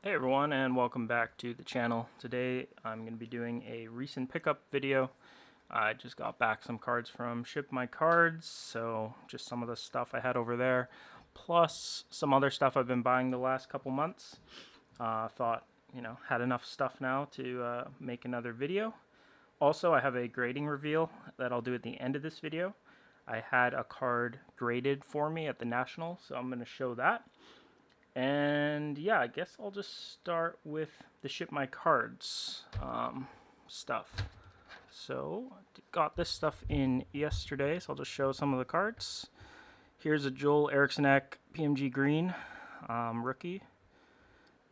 Hey everyone, and welcome back to the channel. Today I'm going to be doing a recent pickup video. I just got back some cards from Ship My Cards, so just some of the stuff I had over there, plus some other stuff I've been buying the last couple months. Thought, had enough stuff now to make another video. Also, I have a grading reveal that I'll do at the end of this video. I had a card graded for me at the National, so I'm going to show that. And yeah, I guess I'll just start with the Ship My Cards stuff. So, got this stuff in yesterday, so I'll just show some of the cards. Here's a Joel Eriksson-Ek PMG Green rookie.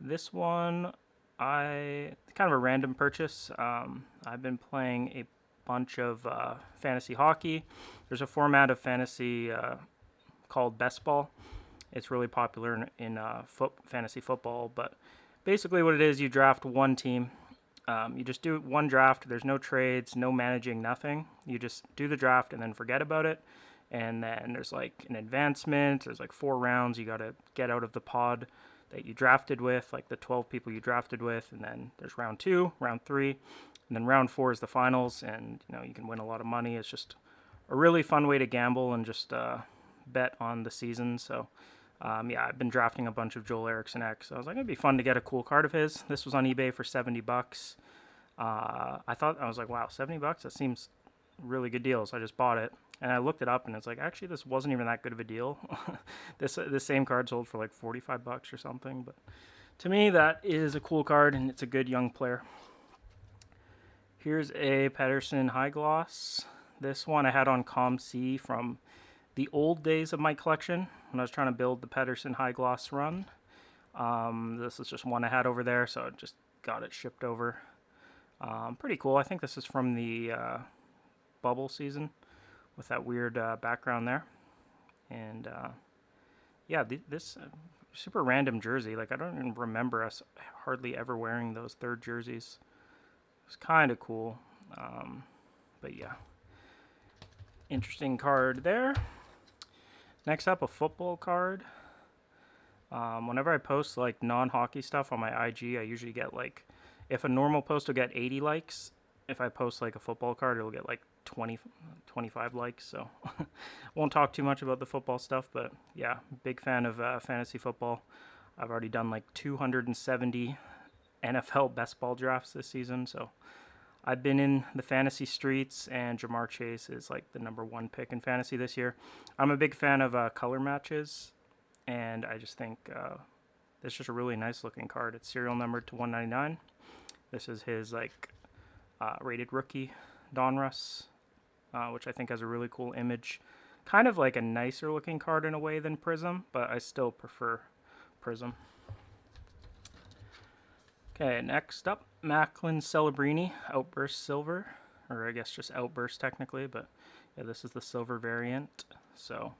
This one, kind of a random purchase. I've been playing a bunch of fantasy hockey. There's a format of fantasy called Best Ball. It's really popular in fantasy football, but basically what it is, you draft one team. You just do one draft. There's no trades, no managing, nothing. You just do the draft and then forget about it. And then there's like an advancement. There's like 4 rounds. You got to get out of the pod that you drafted with, like the 12 people you drafted with. And then there's round 2, round 3, and then round 4 is the finals. And you can win a lot of money. It's just a really fun way to gamble and just bet on the season. So. Yeah, I've been drafting a bunch of Joel Eriksson-Ek, so I was like, it'd be fun to get a cool card of his. This was on eBay for $70. I was like, wow, $70? That seems really good deal. So I just bought it, and I looked it up, and it's like, actually, this wasn't even that good of a deal. This same card sold for like $45 or something, but to me, that is a cool card, and it's a good young player. Here's a Pedersen High Gloss. This one I had on ComC from the old days of my collection when I was trying to build the Pedersen High Gloss run. This is just one I had over there, so I just got it shipped over. Pretty cool. I think this is from the bubble season with that weird background there. And yeah, this super random jersey. Like, I don't even remember us hardly ever wearing those third jerseys. It's kind of cool. But yeah, interesting card there. Next up, a football card. Whenever I post like non-hockey stuff on my IG, I usually get like, if a normal post will get 80 likes, if I post like a football card, it'll get like 25 likes. So won't talk too much about the football stuff, but yeah, big fan of fantasy football. I've already done like 270 NFL best ball drafts this season, so I've been in the fantasy streets, and Jamar Chase is like the #1 pick in fantasy this year. I'm a big fan of color matches, and I just think this is just a really nice looking card. It's serial numbered to 199. This is his like rated rookie Donruss, which I think has a really cool image. Kind of like a nicer looking card in a way than Prism, but I still prefer Prism. Okay, next up, Macklin Celebrini Outburst Silver, or I guess just Outburst technically, but yeah, this is the silver variant. So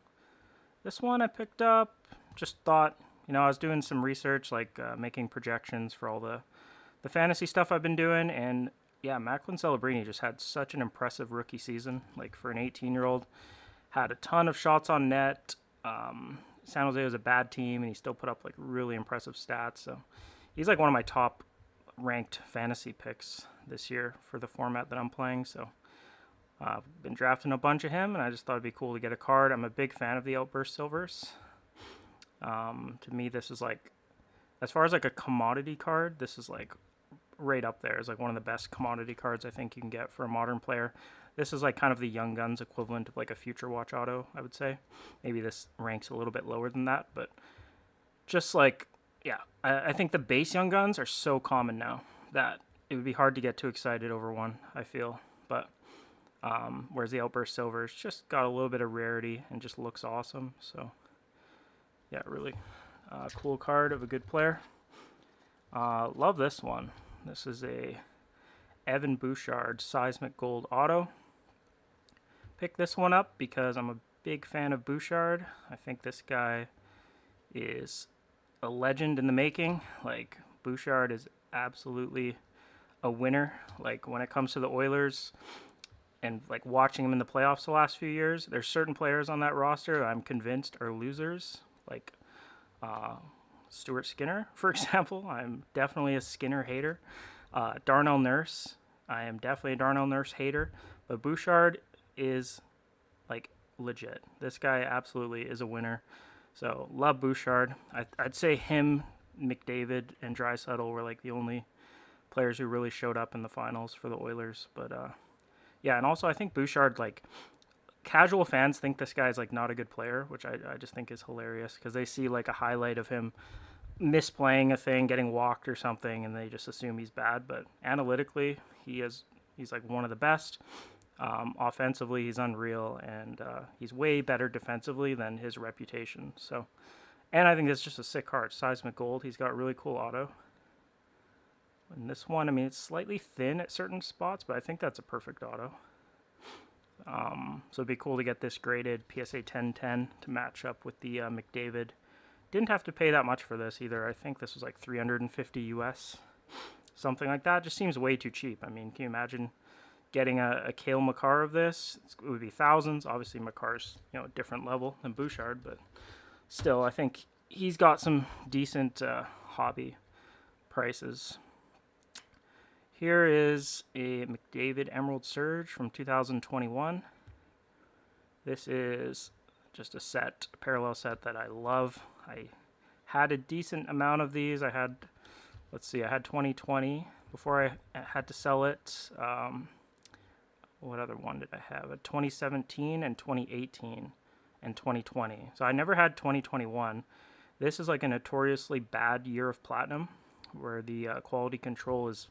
this one I picked up, just thought, I was doing some research, like making projections for all the fantasy stuff I've been doing, and yeah, Macklin Celebrini just had such an impressive rookie season. Like, for an 18-year-old, had a ton of shots on net. San Jose was a bad team, and he still put up like really impressive stats. So he's like one of my top ranked fantasy picks this year for the format that I'm playing. So I've been drafting a bunch of him, and I just thought it'd be cool to get a card. I'm a big fan of the Outburst Silvers. To me, this is like, as far as like a commodity card, this is like right up there. It's like one of the best commodity cards I think you can get for a modern player. This is like kind of the Young Guns equivalent of like a Future Watch auto, I would say. Maybe this ranks a little bit lower than that, but just like, yeah, I think the base Young Guns are so common now that it would be hard to get too excited over one, I feel. But whereas the Outburst Silvers just got a little bit of rarity and just looks awesome. So yeah, really cool card of a good player. Love this one. This is a Evan Bouchard Seismic Gold Auto. Picked this one up because I'm a big fan of Bouchard. I think this guy is a legend in the making. Like, Bouchard is absolutely a winner. Like, when it comes to the Oilers and like watching him in the playoffs the last few years, there's certain players on that roster I'm convinced are losers. Like Stuart Skinner, for example. I'm definitely a Skinner hater. Darnell Nurse, I am definitely a Darnell Nurse hater. But Bouchard is like legit. This guy absolutely is a winner. So love Bouchard. I'd say him, McDavid, and Draisaitl were like the only players who really showed up in the finals for the Oilers. But yeah, and also I think Bouchard, like, casual fans think this guy's like not a good player, which I just think is hilarious because they see like a highlight of him misplaying a thing, getting walked or something, and they just assume he's bad. But analytically, he's like one of the best. Offensively, he's unreal, and he's way better defensively than his reputation. So, and I think it's just a sick card. Seismic Gold. He's got really cool auto. And this one, I mean, it's slightly thin at certain spots, but I think that's a perfect auto. So it'd be cool to get this graded PSA 1010 to match up with the McDavid. Didn't have to pay that much for this either. I think this was like 350 US, something like that. Just seems way too cheap. I mean, can you imagine getting a Cale Makar of this? It would be thousands. Obviously, Makar's, you know, a different level than Bouchard, but still, I think he's got some decent hobby prices. Here is a McDavid Emerald Surge from 2021. This is just a set, a parallel set that I love. I had a decent amount of these. I had, let's see, I had 2020 before I had to sell it. What other one did I have? A 2017 and 2018 and 2020. So I never had 2021. This is like a notoriously bad year of platinum where the quality control is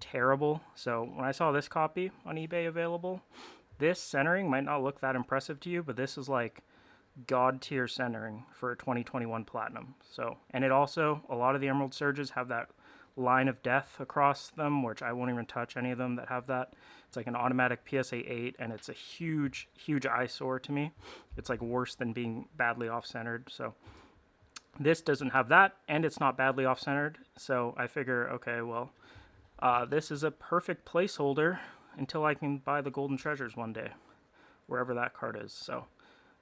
terrible. So when I saw this copy on eBay available, this centering might not look that impressive to you, but this is like god tier centering for a 2021 platinum. So, and it also, a lot of the Emerald Surges have that line of death across them, which I won't even touch any of them that have that. It's like an automatic PSA 8, and it's a huge eyesore to me. It's like worse than being badly off-centered. So this doesn't have that, and it's not badly off-centered. So I figure, okay, well, this is a perfect placeholder until I can buy the Golden Treasures one day, wherever that card is. So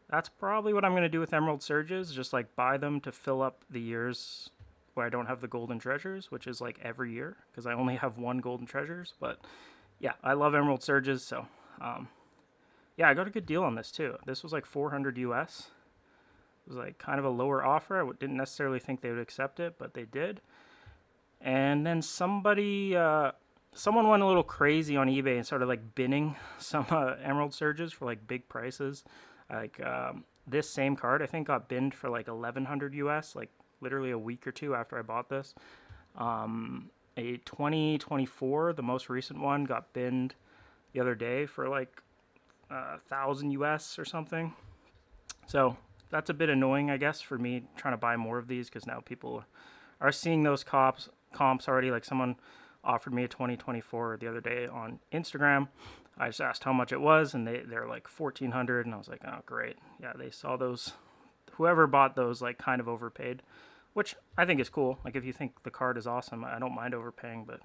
that's probably what I'm going to do with Emerald Surges, just like buy them to fill up the years where I don't have the Golden Treasures, which is like every year, because I only have one Golden Treasures. But yeah, I love Emerald Surges, so yeah, I got a good deal on this too. This was like 400 US. It was like kind of a lower offer. I didn't necessarily think they would accept it, but they did. And then someone went a little crazy on eBay and started like binning some Emerald Surges for like big prices. Like this same card, I think, got binned for like 1,100 US, like literally a week or two after I bought this. A 2024, the most recent one, got binned the other day for like 1,000 US or something. So that's a bit annoying, I guess, for me trying to buy more of these, because now people are seeing those comps already. Like someone offered me a 2024 the other day on Instagram. I just asked how much it was, and they're like 1,400, and I was like, oh great, yeah, they saw those. Whoever bought those like kind of overpaid, which I think is cool. Like if you think the card is awesome, I don't mind overpaying, but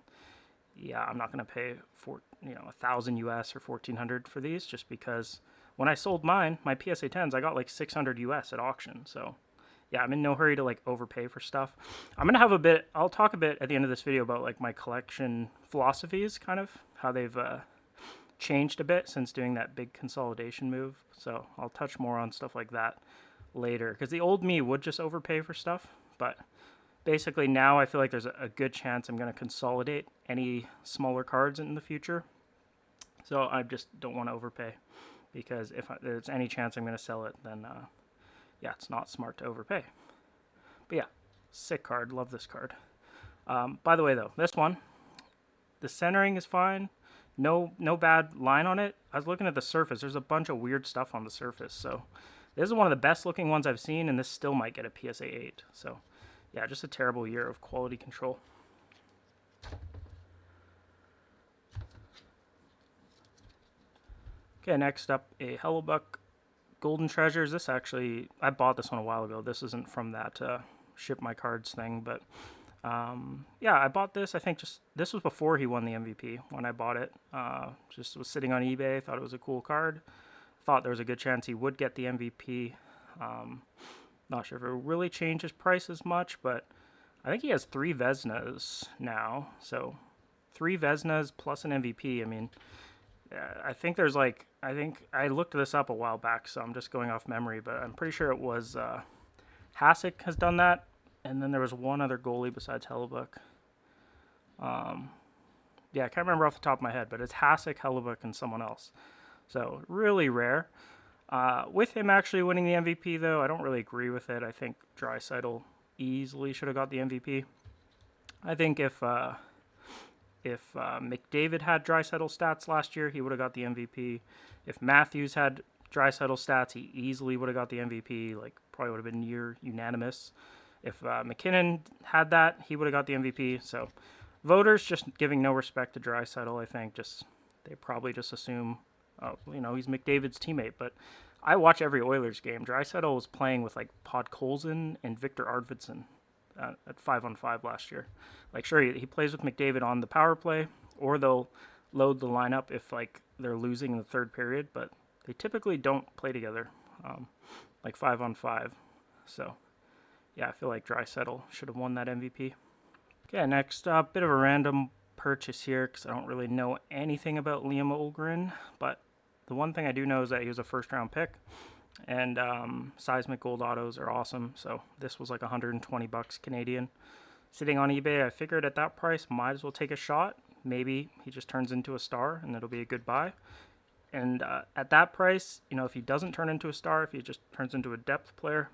yeah, I'm not gonna pay for 1,000 US or 1,400 for these, just because when I sold mine, my PSA 10s, I got like 600 US at auction. So yeah, I'm in no hurry to like overpay for stuff. I'll talk a bit at the end of this video about like my collection philosophies, kind of how they've changed a bit since doing that big consolidation move. So I'll touch more on stuff like that later, because the old me would just overpay for stuff, but basically now I feel like there's a good chance I'm going to consolidate any smaller cards in the future. So I just don't want to overpay, because if there's any chance I'm going to sell it, then yeah, it's not smart to overpay. But yeah, sick card. Love this card. By the way, though, this one, the centering is fine. No bad line on it. I was looking at the surface. There's a bunch of weird stuff on the surface. So this is one of the best looking ones I've seen, and this still might get a PSA 8. So yeah, just a terrible year of quality control. Okay, next up, a Hellebuyck Golden Treasures. This actually, I bought this one a while ago. This isn't from that ship my cards thing, but yeah, I bought this. I think this was before he won the MVP when I bought it. Just was sitting on eBay. Thought it was a cool card. Thought there was a good chance he would get the MVP. Not sure if it will really change his price as much, but I think he has 3 Vezinas now. So 3 Vezinas plus an MVP. I mean, I think there's like, I think I looked this up a while back, so I'm just going off memory, but I'm pretty sure it was Hasek has done that, and then there was one other goalie besides Hellebuyck. Yeah, I can't remember off the top of my head, but it's Hasek, Hellebuyck, and someone else. So really rare. With him actually winning the MVP, though, I don't really agree with it. I think Draisaitl easily should have got the MVP. I think if McDavid had Draisaitl stats last year, he would have got the MVP. If Matthews had Draisaitl stats, he easily would have got the MVP. Like, probably would have been near unanimous. If McKinnon had that, he would have got the MVP. So, voters just giving no respect to Draisaitl. I think they probably just assume, he's McDavid's teammate. But I watch every Oilers game. Draisaitl was playing with like Podkolzin and Victor Arvidsson at 5-on-5 last year. Like, sure, he plays with McDavid on the power play, or they'll load the lineup if like they're losing in the third period, but they typically don't play together, like 5-on-5. So, yeah, I feel like Draisaitl should have won that MVP. Okay, next up, bit of a random purchase here because I don't really know anything about Liam Olgren, but the one thing I do know is that he was a first-round pick, and seismic gold autos are awesome. So this was like 120 bucks Canadian, sitting on eBay. I figured at that price, might as well take a shot. Maybe he just turns into a star, and it'll be a good buy. And at that price, if he doesn't turn into a star, if he just turns into a depth player,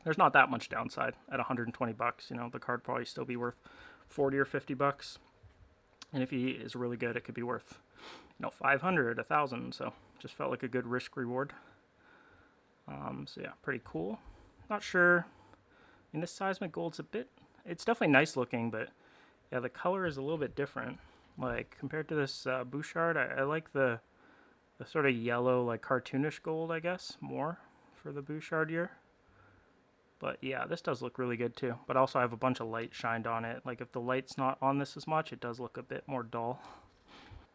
there's not that much downside at 120 bucks. The card probably still be worth 40 or 50 bucks. And if he is really good, it could be worth, 500, 1,000. So just felt like a good risk reward. So yeah, pretty cool. Not sure. This seismic gold's it's definitely nice looking, but yeah, the color is a little bit different. Like compared to this Bouchard, I like the sort of yellow, like cartoonish gold, I guess, more for the Bouchard year. But yeah, this does look really good too. But also I have a bunch of light shined on it. Like if the light's not on this as much, it does look a bit more dull.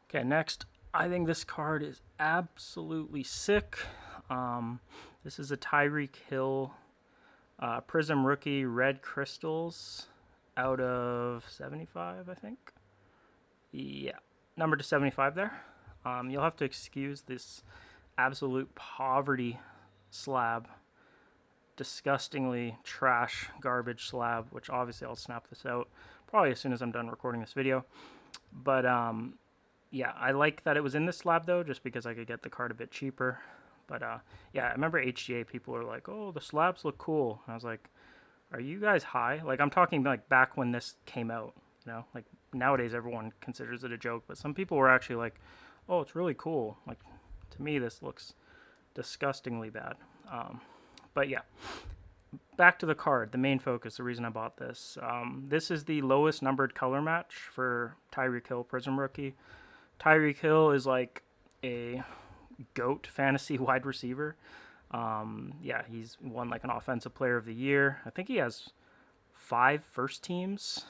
Okay, next, I think this card is absolutely sick. This is a Tyreek Hill Prism Rookie Red Crystals out of 75, I think. Yeah, number to 75 there. You'll have to excuse this absolute poverty slab. Disgustingly trash garbage slab, which obviously I'll snap this out probably as soon as I'm done recording this video. But yeah, I like that it was in this slab though, just because I could get the card a bit cheaper. But yeah, I remember HGA people were like, oh, the slabs look cool. And I was like, are you guys high? Like, I'm talking like back when this came out, like nowadays everyone considers it a joke, but some people were actually like, oh, it's really cool. Like, to me, this looks disgustingly bad. But yeah, back to the card, the main focus, the reason I bought this. This is the lowest numbered color match for Tyreek Hill Prism Rookie. Tyreek Hill is like a GOAT fantasy wide receiver. Yeah, he's won like an offensive player of the year. I think he has 5 first teams.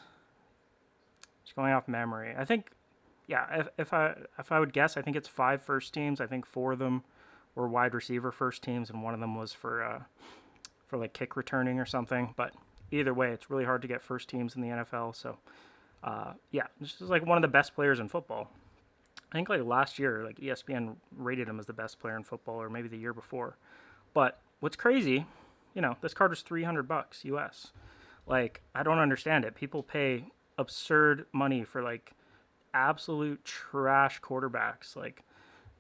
Just going off memory. I think, yeah, if I would guess, I think it's 5 first teams. I think 4 of them were wide receiver first teams, and one of them was for like kick returning or something. But either way, it's really hard to get first teams in the NFL. So yeah, this is like one of the best players in football. I think like last year, like ESPN rated him as the best player in football, or maybe the year before. But what's crazy, this card was $300 US. Like, I don't understand it. People pay absurd money for like absolute trash quarterbacks, like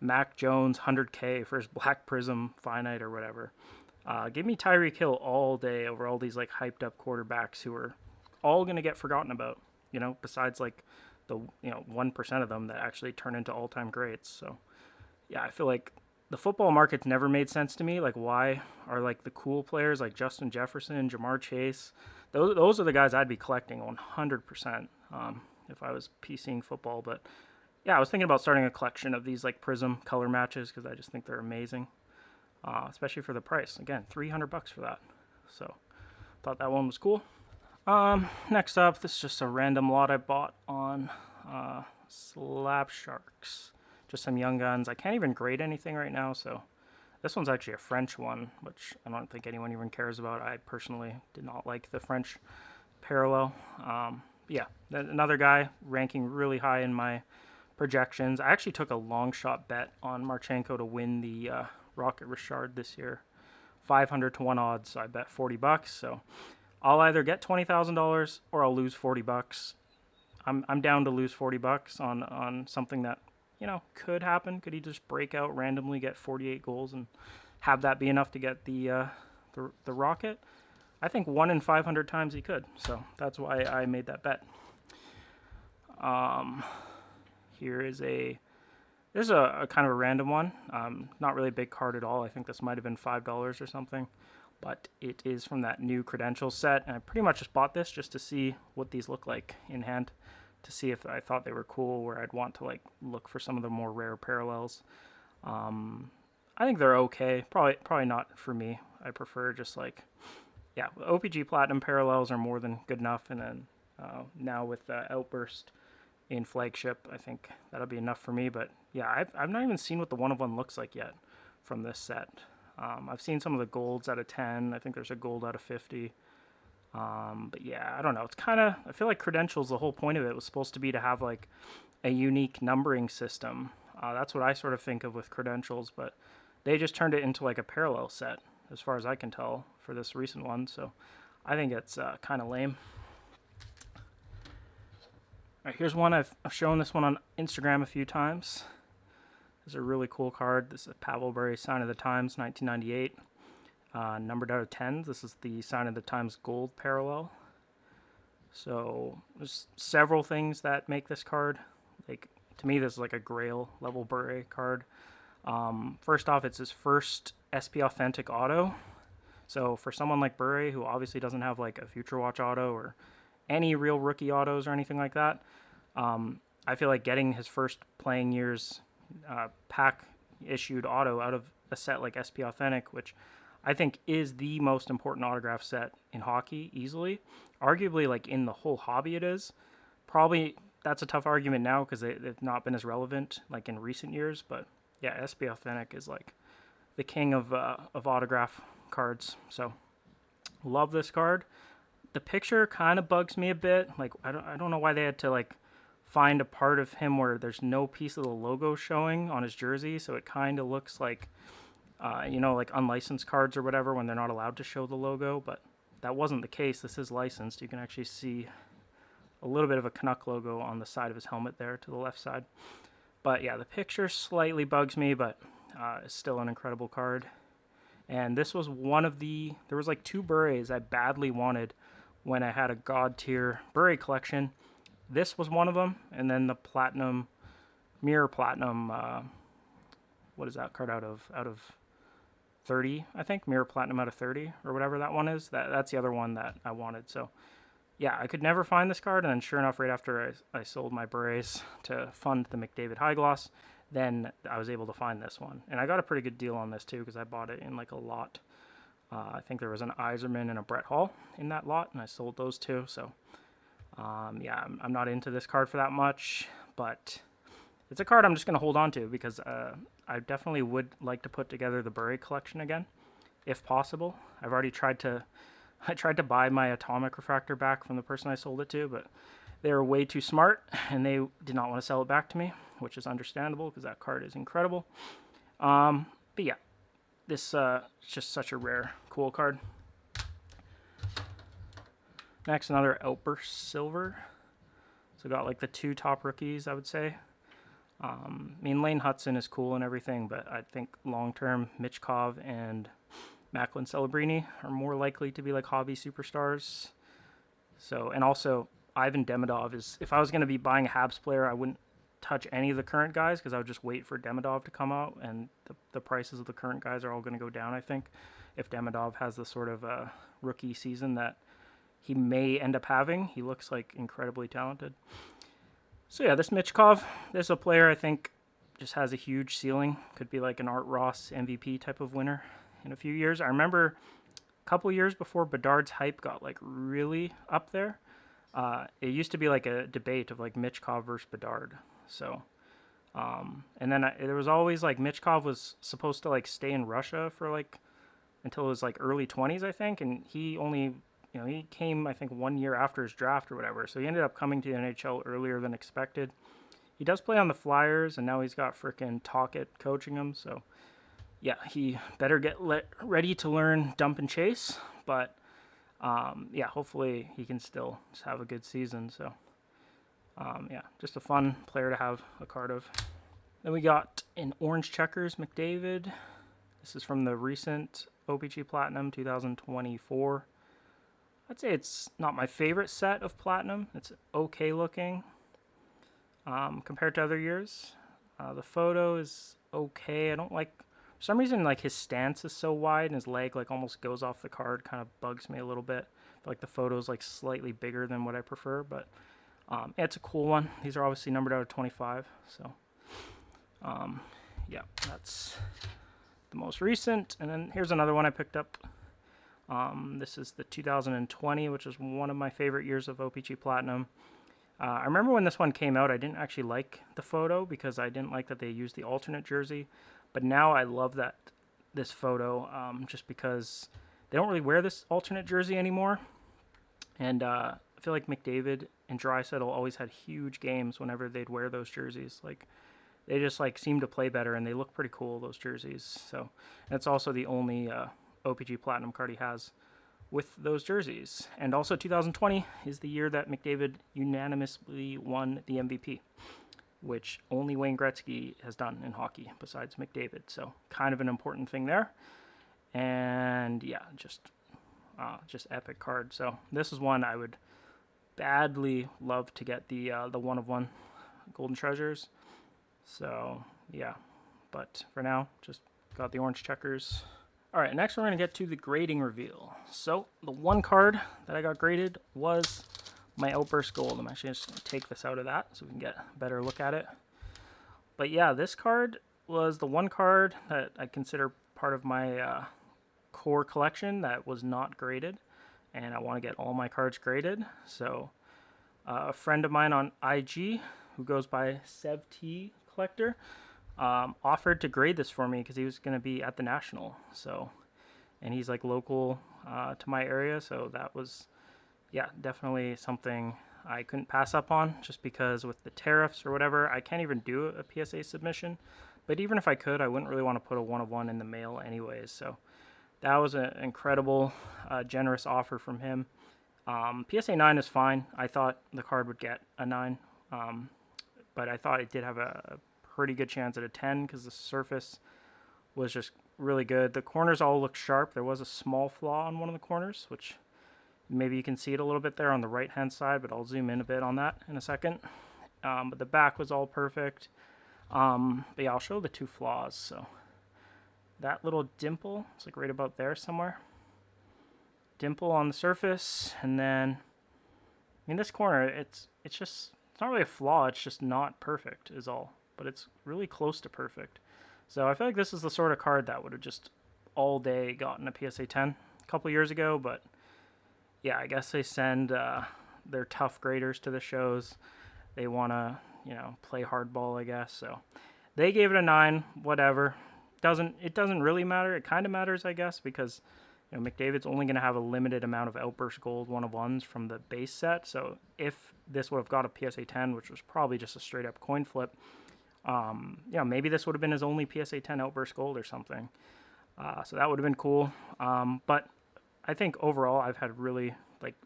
Mac Jones, 100K for his Black Prism Finite or whatever. Give me Tyreek Hill all day over all these like hyped up quarterbacks who are all going to get forgotten about, besides like the 1% of them that actually turn into all-time greats. So yeah, I feel like the football market's never made sense to me. Like, why are like the cool players like Justin Jefferson, Jamar Chase, those are the guys I'd be collecting 100% if I was PCing football. But yeah, I was thinking about starting a collection of these like Prism color matches because I just think they're amazing, especially for the price. Again, $300 for that. So thought that one was cool. Next up, this is just a random lot I bought on Slab Sharks. Just some young guns. I can't even grade anything right now, so This one's actually a French one, which I don't think anyone even cares about. I personally did not like the French parallel. Yeah, another guy ranking really high in my projections. I actually took a long shot bet on Marchenko to win the Rocket Richard this year. 500 to 1 odds, so I bet $40. So I'll either get $20,000 or I'll lose $40. I'm down to lose $40 on something that, you know, could happen. Could he just break out randomly, get 48 goals, and have that be enough to get the Rocket? I think 1 in 500 times he could. So that's why I made that bet. Here is This is a kind of a random one. Not really a big card at all. I think this might have been $5 or something. But it is from that new credential set. And I pretty much just bought this just to see what these look like in hand. To see if I thought they were cool, where I'd want to like look for some of the more rare parallels. I think they're okay. Probably not for me. I prefer just like, yeah, OPG Platinum parallels are more than good enough. And then now with the Outburst in flagship, I think that'll be enough for me. But yeah, I've not even seen what the 1-of-1 looks like yet from this set. I've seen some of the golds out of 10. I think there's a gold out of 50. But yeah, I don't know. It's kind of, I feel like credentials, the whole point of it was supposed to be to have like a unique numbering system. That's what I sort of think of with credentials, but they just turned it into like a parallel set, as far as I can tell, for this recent one. So I think it's kind of lame. All right, here's one. I've shown this one on Instagram a few times. This is a really cool card. This is a Pavel Bure Sign of the Times, 1998. Numbered out of 10s. This is the Sign of the Times gold parallel. So there's several things that make this card. Like, to me, this is like a grail level Bure card. First off, it's his first SP Authentic auto. So for someone like Bure, who obviously doesn't have like a Future Watch auto or any real rookie autos or anything like that, I feel like getting his first playing year's pack issued auto out of a set like SP Authentic, which I think is the most important autograph set in hockey, easily. Arguably, like, in the whole hobby it is. Probably, that's a tough argument now because they've not been as relevant, like, in recent years. But, yeah, SP Authentic is, like, the king of autograph cards. So, love this card. The picture kind of bugs me a bit. Like, I don't know why they had to, like, find a part of him where there's no piece of the logo showing on his jersey. So, it kind of looks like, you know, like unlicensed cards or whatever when they're not allowed to show the logo, but that wasn't the case. This is licensed. You can actually see a little bit of a Canuck logo on the side of his helmet there to the left side. But yeah, the picture slightly bugs me, but it's still an incredible card. And this was one of there was like 2 Bures I badly wanted when I had a God tier Bure collection. This was one of them, and then the Platinum, Mirror Platinum, what is that card out of 30, I think, Mirror Platinum out of 30 or whatever that one is. That's the other one that I wanted. So yeah, I could never find this card, and then sure enough, right after I sold my Bures to fund the McDavid High Gloss, then I was able to find this one. And I got a pretty good deal on this too, because I bought it in like a lot. I think there was an Yzerman and a Brett Hall in that lot, and I sold those two. So yeah, I'm not into this card for that much, but it's a card I'm just going to hold on to because I definitely would like to put together the Bure collection again, if possible. I've already tried to buy my Atomic Refractor back from the person I sold it to, but they were way too smart, and they did not want to sell it back to me, which is understandable because that card is incredible. But yeah, this is just such a rare, cool card. Next, another Outburst Silver. So got like the 2 top rookies, I would say. I mean, Lane Hudson is cool and everything, but I think long-term Michkov and Macklin Celebrini are more likely to be like hobby superstars. So, and also Ivan Demidov is, if I was going to be buying a Habs player, I wouldn't touch any of the current guys because I would just wait for Demidov to come out, and the prices of the current guys are all going to go down, I think, if Demidov has the sort of rookie season that he may end up having. He looks like incredibly talented. So yeah, this Michkov, this is a player I think just has a huge ceiling. Could be like an Art Ross MVP type of winner in a few years. I remember a couple years before Bedard's hype got like really up there. It used to be like a debate of like Michkov versus Bedard. So And then there was always like Michkov was supposed to like stay in Russia for like until his like early 20s, I think, and he only, he came I think 1 year after his draft or whatever, so he ended up coming to the NHL earlier than expected. He does play on the Flyers, and now he's got frickin' Tocchet coaching him, so yeah, he better get ready to learn dump and chase, but yeah, hopefully he can still just have a good season. So yeah, just a fun player to have a card of. Then we got an orange checkers McDavid. This is from the recent OPG Platinum 2024. I'd say it's not my favorite set of Platinum. It's okay looking compared to other years. The photo is okay. I don't like, for some reason, like his stance is so wide and his leg like almost goes off the card. Kind of bugs me a little bit. I feel like the photo is like slightly bigger than what I prefer, but yeah, it's a cool one. These are obviously numbered out of 25, so yeah, that's the most recent. And then here's another one I picked up. This is the 2020, which is one of my favorite years of OPG Platinum. I remember when this one came out, I didn't actually like the photo because I didn't like that they used the alternate jersey. But now I love this photo just because they don't really wear this alternate jersey anymore. And I feel like McDavid and Draisaitl always had huge games whenever they'd wear those jerseys. Like, they just like seem to play better, and they look pretty cool, those jerseys. So it's also the only OPG Platinum card he has with those jerseys. And also 2020 is the year that McDavid unanimously won the MVP, which only Wayne Gretzky has done in hockey besides McDavid. So kind of an important thing there. And yeah, just epic card. So this is one I would badly love to get the 1/1 Golden Treasures. So yeah, but for now, just got the orange checkers. All right, next we're going to get to the grading reveal. So the one card that I got graded was my Outburst Gold. I'm actually just going to take this out of that so we can get a better look at it. But yeah, this card was the one card that I consider part of my core collection that was not graded, and I want to get all my cards graded. So a friend of mine on IG who goes by SevT Collector offered to grade this for me because he was going to be at the National. So, and he's like local to my area, so that was, yeah, definitely something I couldn't pass up on, just because with the tariffs or whatever, I can't even do a PSA submission. But even if I could, I wouldn't really want to put a 1/1 in the mail anyways. So that was an incredible, generous offer from him. PSA 9 is fine. I thought the card would get a 9, but I thought it did have a pretty good chance at a 10 because the surface was just really good. The corners all looked sharp. There was a small flaw on one of the corners, which maybe you can see it a little bit there on the right hand side, but I'll zoom in a bit on that in a second. But the back was all perfect. But yeah, I'll show the two flaws. So that little dimple, it's like right about there somewhere. Dimple on the surface, and then in this corner, it's not really a flaw, it's just not perfect is all. But it's really close to perfect. So I feel like this is the sort of card that would have just all day gotten a PSA 10 a couple years ago, but yeah, I guess they send their tough graders to the shows. They want to, play hardball, I guess. So they gave it a 9, whatever. It doesn't really matter. It kind of matters, I guess, because McDavid's only going to have a limited amount of Outburst Gold 1/1s from the base set. So if this would have got a PSA 10, which was probably just a straight up coin flip, maybe this would have been his only PSA 10 Outburst Gold or something. So that would have been cool. But I think overall I've had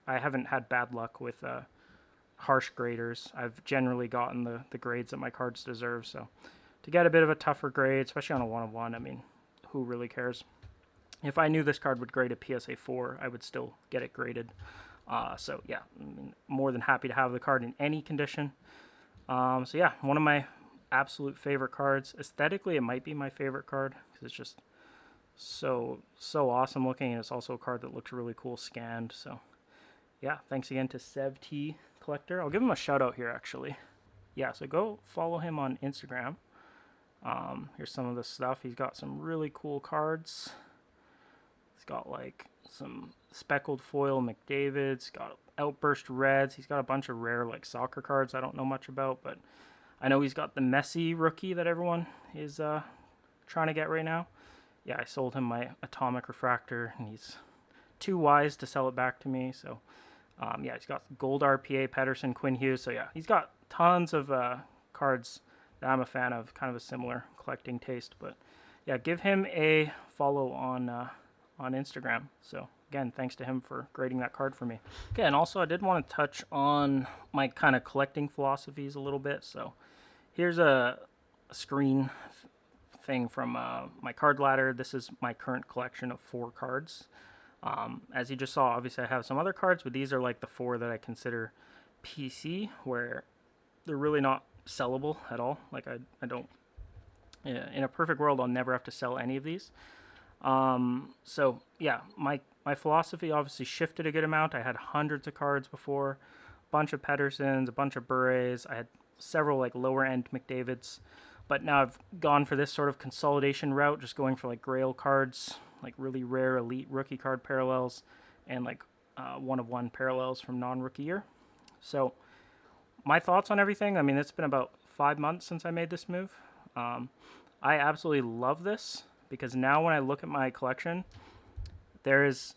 I haven't had bad luck with harsh graders. I've generally gotten the grades that my cards deserve. So to get a bit of a tougher grade, especially on a 1/1, I mean, who really cares? If I knew this card would grade a PSA 4, I would still get it graded. So yeah, I'm more than happy to have the card in any condition. So yeah, one of my absolute favorite cards. Aesthetically, it might be my favorite card because it's just so awesome looking, and it's also a card that looks really cool scanned. So yeah, thanks again to SevT Collector. I'll give him a shout out here actually. Yeah, so go follow him on Instagram. Here's some of the stuff. He's got some really cool cards. He's got like some speckled foil McDavid's, got Outburst Reds. He's got a bunch of rare like soccer cards I don't know much about, but I know he's got the Messi rookie that everyone is trying to get right now. Yeah, I sold him my atomic refractor, and he's too wise to sell it back to me. So, yeah, he's got gold RPA, Pedersen, Quinn Hughes. So, yeah, he's got tons of cards that I'm a fan of, kind of a similar collecting taste. But, yeah, give him a follow on Instagram. So, again, thanks to him for grading that card for me. Okay, and also I did want to touch on my kind of collecting philosophies a little bit. So, here's a screen thing from my card ladder. This is my current collection of 4 cards. As you just saw, obviously I have some other cards, but these are like the 4 that I consider PC, where they're really not sellable at all. Like I don't, in a perfect world, I'll never have to sell any of these. So yeah, my philosophy obviously shifted a good amount. I had hundreds of cards before, a bunch of Pedersens, a bunch of Berets. I had several like lower end McDavids, but now I've gone for this sort of consolidation route, just going for like grail cards, like really rare elite rookie card parallels, and like 1-of-1 parallels from non-rookie year. So my thoughts on everything, I mean, it's been about 5 months since I made this move. I absolutely love this, because now when I look at my collection, it's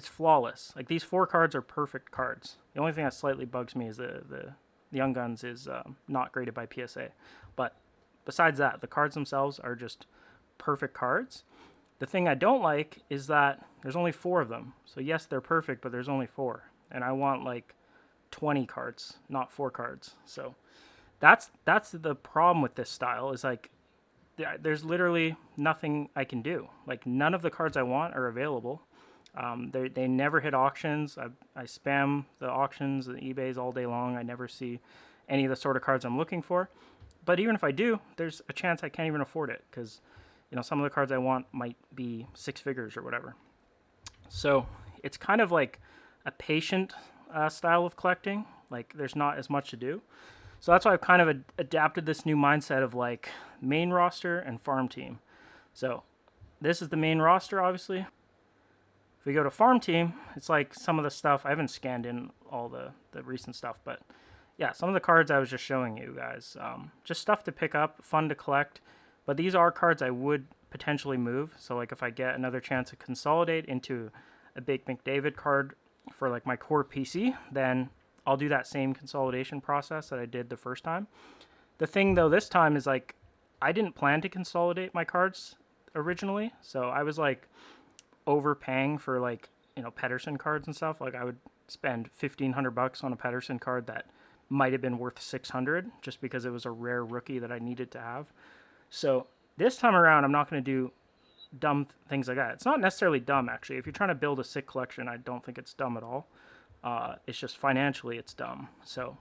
flawless. Like, these 4 cards are perfect cards. The only thing that slightly bugs me is the Young Guns is not graded by PSA. But besides that, the cards themselves are just perfect cards. The thing I don't like is that there's only 4 of them. So yes, they're perfect, but there's only 4. And I want like 20 cards, not 4 cards. So that's the problem with this style, is like there's literally nothing I can do. Like, none of the cards I want are available. They never hit auctions. I spam the auctions and eBays all day long. I never see any of the sort of cards I'm looking for. But even if I do, there's a chance I can't even afford it, because some of the cards I want might be 6 figures or whatever. So it's kind of like a patient style of collecting. Like, there's not as much to do. So that's why I've kind of adapted this new mindset of like main roster and farm team. So this is the main roster, obviously. If we go to farm team, it's like some of the stuff, I haven't scanned in all the recent stuff, but yeah, some of the cards I was just showing you guys. Just stuff to pick up, fun to collect, but these are cards I would potentially move. So like, if I get another chance to consolidate into a big McDavid card for like my core PC, then I'll do that same consolidation process that I did the first time. The thing though this time is, like, I didn't plan to consolidate my cards originally, so I was like overpaying for like Pedersen cards and stuff. Like, I would spend $1,500 on a Pedersen card that might have been worth $600 just because it was a rare rookie that I needed to have. So this time around, I'm not going to do dumb things like that. It's not necessarily dumb, actually. If you're trying to build a sick collection, I don't think it's dumb at all. It's just financially it's dumb. So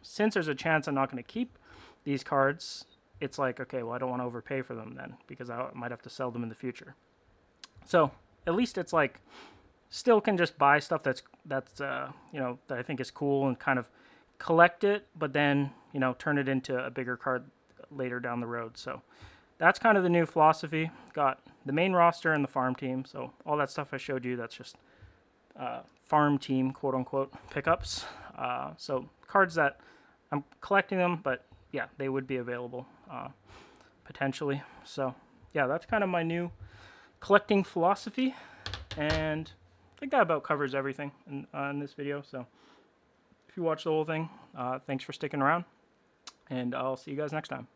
since there's a chance I'm not going to keep these cards, it's like, okay, well, I don't want to overpay for them then, because I might have to sell them in the future. So at least it's like, still can just buy stuff that I think is cool and kind of collect it, but then turn it into a bigger card later down the road. So that's kind of the new philosophy. Got the main roster and the farm team. So all that stuff I showed you, that's just farm team, quote unquote, pickups. So cards that I'm collecting them, but yeah, they would be available potentially. So yeah, that's kind of my new collecting philosophy, and I think that about covers everything in this video. So if you watched the whole thing, thanks for sticking around, and I'll see you guys next time.